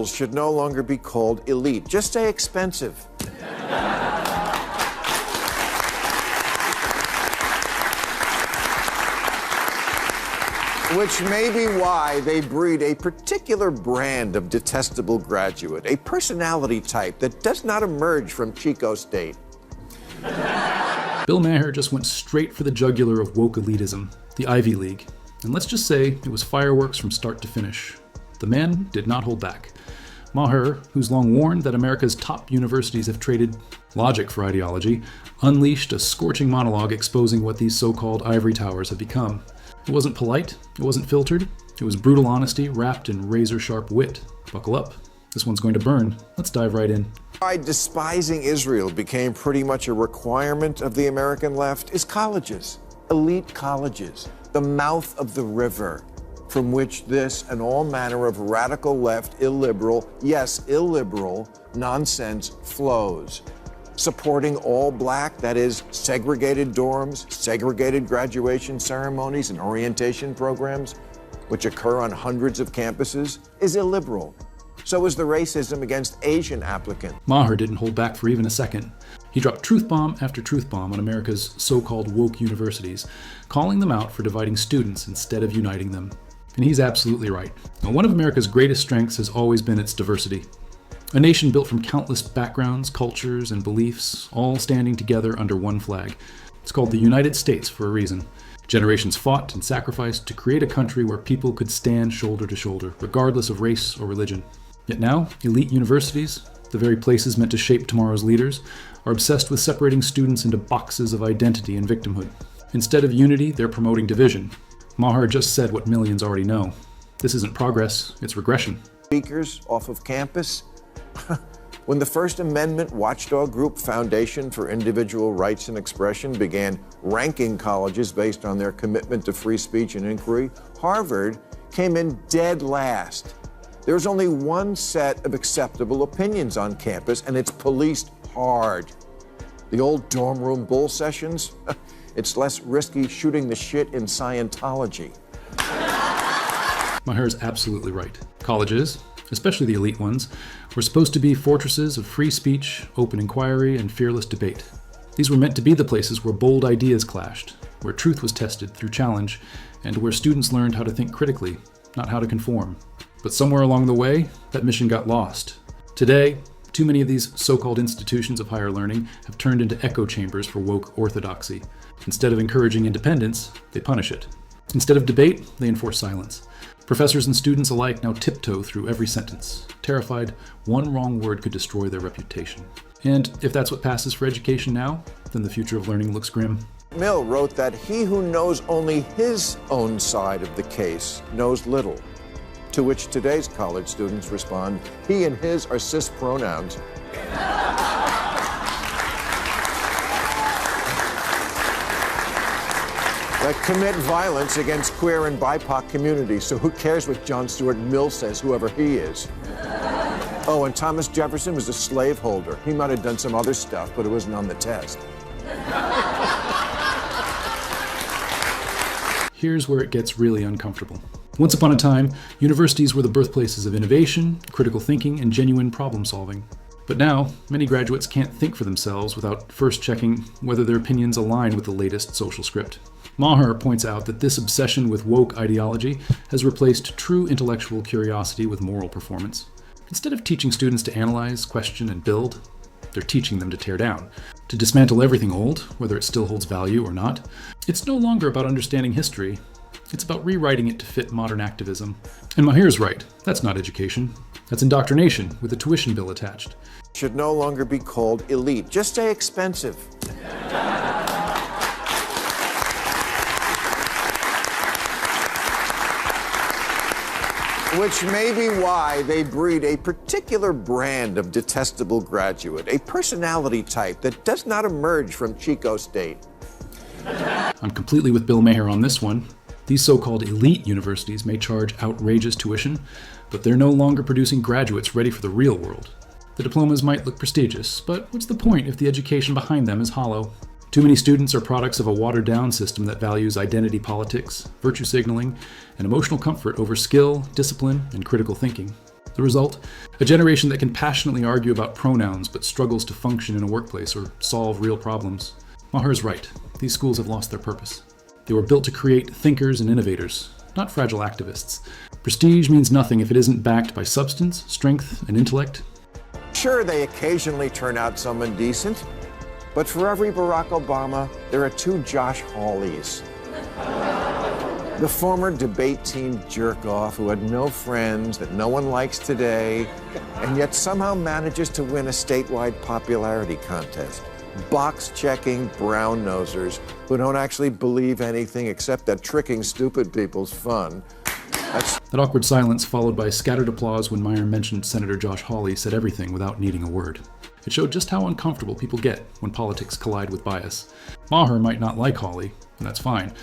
Should no longer be called elite. Just say expensive. Which may be why they breed a particular brand of detestable graduate, a personality type that does not emerge from Chico State. Bill Maher just went straight for the jugular of woke elitism, the Ivy League. And let's just say it was fireworks from start to finish. The man did not hold back. Maher, who's long warned that America's top universities have traded logic for ideology, unleashed a scorching monologue exposing what these so-called ivory towers have become. It wasn't polite, it wasn't filtered, it was brutal honesty wrapped in razor-sharp wit. Buckle up, this one's going to burn. Let's dive right in. Why despising Israel became pretty much a requirement of the American left is colleges, elite colleges, the mouth of the river from which this and all manner of radical left, illiberal, yes, illiberal nonsense flows. Supporting all black, that is, segregated dorms, segregated graduation ceremonies and orientation programs, which occur on hundreds of campuses, is illiberal. So is the racism against Asian applicants. Maher didn't hold back for even a second. He dropped truth bomb after truth bomb on America's so-called woke universities, calling them out for dividing students instead of uniting them. And he's absolutely right. Now, one of America's greatest strengths has always been its diversity. A nation built from countless backgrounds, cultures, and beliefs, all standing together under one flag. It's called the United States for a reason. Generations fought and sacrificed to create a country where people could stand shoulder to shoulder, regardless of race or religion. Yet now, elite universities, the very places meant to shape tomorrow's leaders, are obsessed with separating students into boxes of identity and victimhood. Instead of unity, they're promoting division. Maher just said what millions already know. This isn't progress, it's regression. Speakers off of campus. When the First Amendment watchdog group Foundation for Individual Rights and Expression began ranking colleges based on their commitment to free speech and inquiry, Harvard came in dead last. There's only one set of acceptable opinions on campus, and it's policed hard. The old dorm room bull sessions, it's less risky shooting the shit in Scientology. Maher is absolutely right. Colleges, especially the elite ones, were supposed to be fortresses of free speech, open inquiry, and fearless debate. These were meant to be the places where bold ideas clashed, where truth was tested through challenge, and where students learned how to think critically, not how to conform. But somewhere along the way, that mission got lost. Today, too many of these so-called institutions of higher learning have turned into echo chambers for woke orthodoxy. Instead of encouraging independence, they punish it. Instead of debate, they enforce silence. Professors and students alike now tiptoe through every sentence, terrified one wrong word could destroy their reputation. And if that's what passes for education now, then the future of learning looks grim. Mill wrote that he who knows only his own side of the case knows little. To which today's college students respond, he and his are cis pronouns. That commit violence against queer and BIPOC communities, so who cares what John Stuart Mill says, whoever he is? Oh, and Thomas Jefferson was a slaveholder. He might have done some other stuff, but it wasn't on the test. Here's where it gets really uncomfortable. Once upon a time, universities were the birthplaces of innovation, critical thinking, and genuine problem solving. But now, many graduates can't think for themselves without first checking whether their opinions align with the latest social script. Maher points out that this obsession with woke ideology has replaced true intellectual curiosity with moral performance. Instead of teaching students to analyze, question, and build, they're teaching them to tear down, to dismantle everything old, whether it still holds value or not. It's no longer about understanding history. It's about rewriting it to fit modern activism. And Maher's right. That's not education. That's indoctrination with a tuition bill attached. Should no longer be called elite. Just say expensive. Which may be why they breed a particular brand of detestable graduate, a personality type that does not emerge from Chico State. I'm completely with Bill Maher on this one. These so-called elite universities may charge outrageous tuition, but they're no longer producing graduates ready for the real world. The diplomas might look prestigious, but what's the point if the education behind them is hollow? Too many students are products of a watered-down system that values identity politics, virtue signaling, and emotional comfort over skill, discipline, and critical thinking. The result? A generation that can passionately argue about pronouns but struggles to function in a workplace or solve real problems. Maher's right. These schools have lost their purpose. They were built to create thinkers and innovators, not fragile activists. Prestige means nothing if it isn't backed by substance, strength, and intellect. Sure, they occasionally turn out someone decent, but for every Barack Obama, there are two Josh Hawleys. The former debate team jerk-off who had no friends, that no one likes today, and yet somehow manages to win a statewide popularity contest. Box-checking brown-nosers who don't actually believe anything except that tricking stupid people's fun. That awkward silence, followed by scattered applause when Maher mentioned Senator Josh Hawley, said everything without needing a word. It showed just how uncomfortable people get when politics collide with bias. Maher might not like Hawley, and that's fine,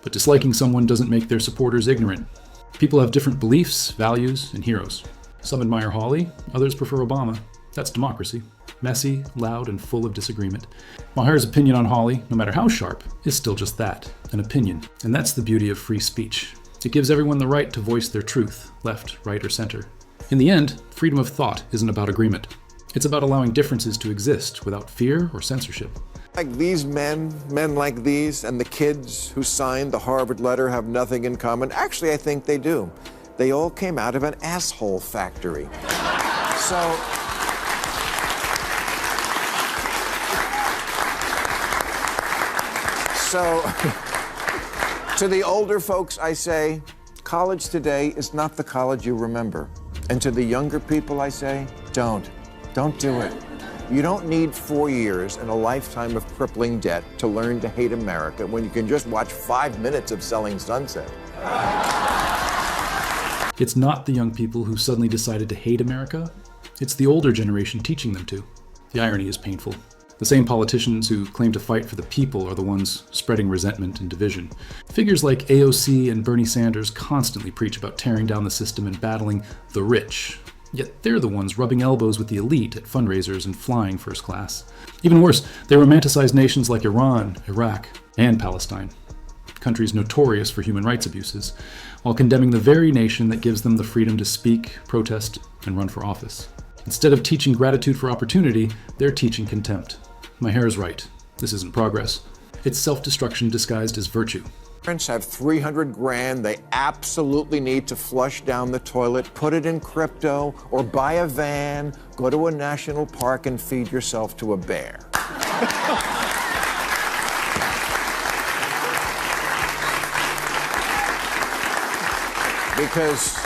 but disliking someone doesn't make their supporters ignorant. People have different beliefs, values, and heroes. Some admire Hawley, others prefer Obama. That's democracy. Messy, loud, and full of disagreement. Maher's opinion on Hawley, no matter how sharp, is still just that, an opinion. And that's the beauty of free speech. It gives everyone the right to voice their truth, left, right, or center. In the end, freedom of thought isn't about agreement. It's about allowing differences to exist without fear or censorship. Like these men like these, and the kids who signed the Harvard letter have nothing in common. Actually, I think they do. They all came out of an asshole factory. So, to the older folks, I say, college today is not the college you remember. And to the younger people, I say, don't do it. You don't need 4 years and a lifetime of crippling debt to learn to hate America when you can just watch 5 minutes of Selling Sunset. It's not the young people who suddenly decided to hate America. It's the older generation teaching them to. The irony is painful. The same politicians who claim to fight for the people are the ones spreading resentment and division. Figures like AOC and Bernie Sanders constantly preach about tearing down the system and battling the rich. Yet they're the ones rubbing elbows with the elite at fundraisers and flying first class. Even worse, they romanticize nations like Iran, Iraq, and Palestine, countries notorious for human rights abuses, while condemning the very nation that gives them the freedom to speak, protest, and run for office. Instead of teaching gratitude for opportunity, they're teaching contempt. Maher is right. This isn't progress. It's self-destruction disguised as virtue. Parents have 300 grand they absolutely need to flush down the toilet, put it in crypto, or buy a van, go to a national park and feed yourself to a bear. Because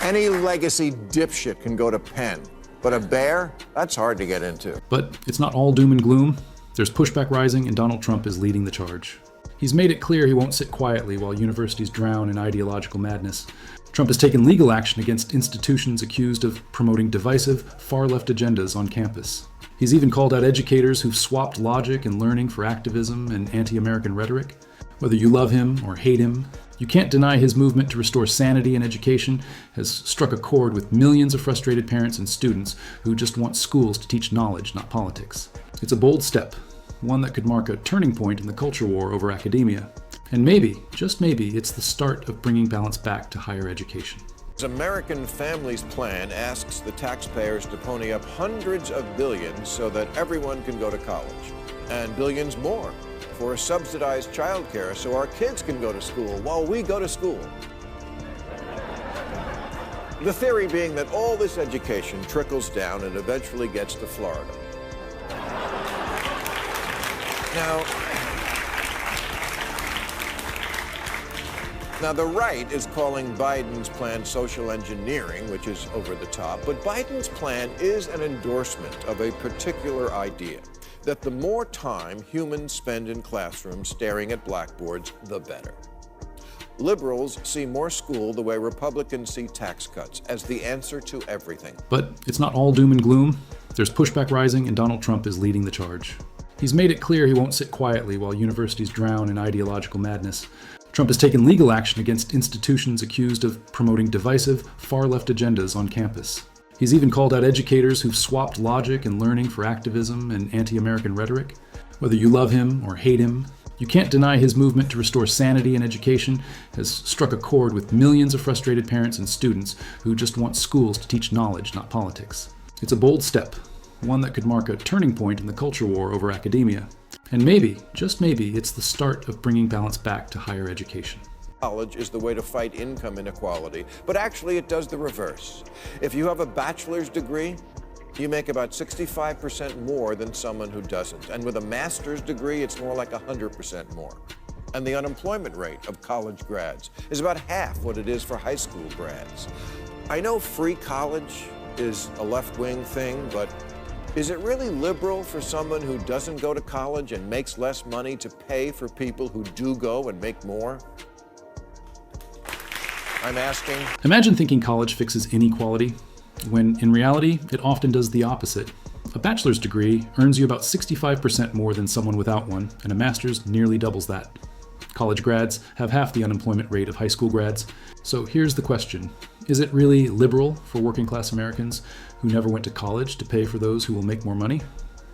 any legacy dipshit can go to Penn, but a bear, that's hard to get into. But it's not all doom and gloom. There's pushback rising, and Donald Trump is leading the charge. He's made it clear he won't sit quietly while universities drown in ideological madness. Trump has taken legal action against institutions accused of promoting divisive, far-left agendas on campus. He's even called out educators who've swapped logic and learning for activism and anti-American rhetoric. Whether you love him or hate him, you can't deny his movement to restore sanity in education has struck a chord with millions of frustrated parents and students who just want schools to teach knowledge, not politics. It's a bold step, one that could mark a turning point in the culture war over academia. And maybe, just maybe, it's the start of bringing balance back to higher education. American Families Plan asks the taxpayers to pony up hundreds of billions so that everyone can go to college, and billions more for subsidized childcare so our kids can go to school while we go to school. The theory being that all this education trickles down and eventually gets to Florida. Now, the right is calling Biden's plan social engineering, which is over the top, but Biden's plan is an endorsement of a particular idea, that the more time humans spend in classrooms staring at blackboards, the better. Liberals see more school the way Republicans see tax cuts, as the answer to everything. But it's not all doom and gloom. There's pushback rising, and Donald Trump is leading the charge. He's made it clear he won't sit quietly while universities drown in ideological madness. Trump has taken legal action against institutions accused of promoting divisive, far-left agendas on campus. He's even called out educators who've swapped logic and learning for activism and anti-American rhetoric. Whether you love him or hate him, You can't deny his movement to restore sanity in education has struck a chord with millions of frustrated parents and students who just want schools to teach knowledge, not politics. It's a bold step, one that could mark a turning point in the culture war over academia. And maybe, just maybe, it's the start of bringing balance back to higher education. College is the way to fight income inequality, but actually it does the reverse. If you have a bachelor's degree, you make about 65% more than someone who doesn't. And with a master's degree, it's more like 100% more. And the unemployment rate of college grads is about half what it is for high school grads. I know free college is a left-wing thing, but is it really liberal for someone who doesn't go to college and makes less money to pay for people who do go and make more? I'm asking. Imagine thinking college fixes inequality, when in reality, it often does the opposite. A bachelor's degree earns you about 65% more than someone without one, and a master's nearly doubles that. College grads have half the unemployment rate of high school grads. So here's the question. Is it really liberal for working-class Americans who never went to college to pay for those who will make more money?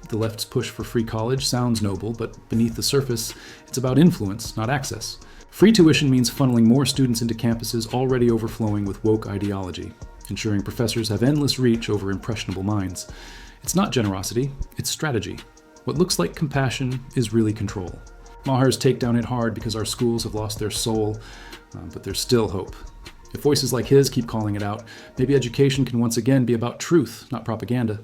The left's push for free college sounds noble, but beneath the surface, it's about influence, not access. Free tuition means funneling more students into campuses already overflowing with woke ideology, ensuring professors have endless reach over impressionable minds. It's not generosity, it's strategy. What looks like compassion is really control. Maher's takedown hit hard because our schools have lost their soul, but there's still hope. If voices like his keep calling it out, maybe education can once again be about truth, not propaganda.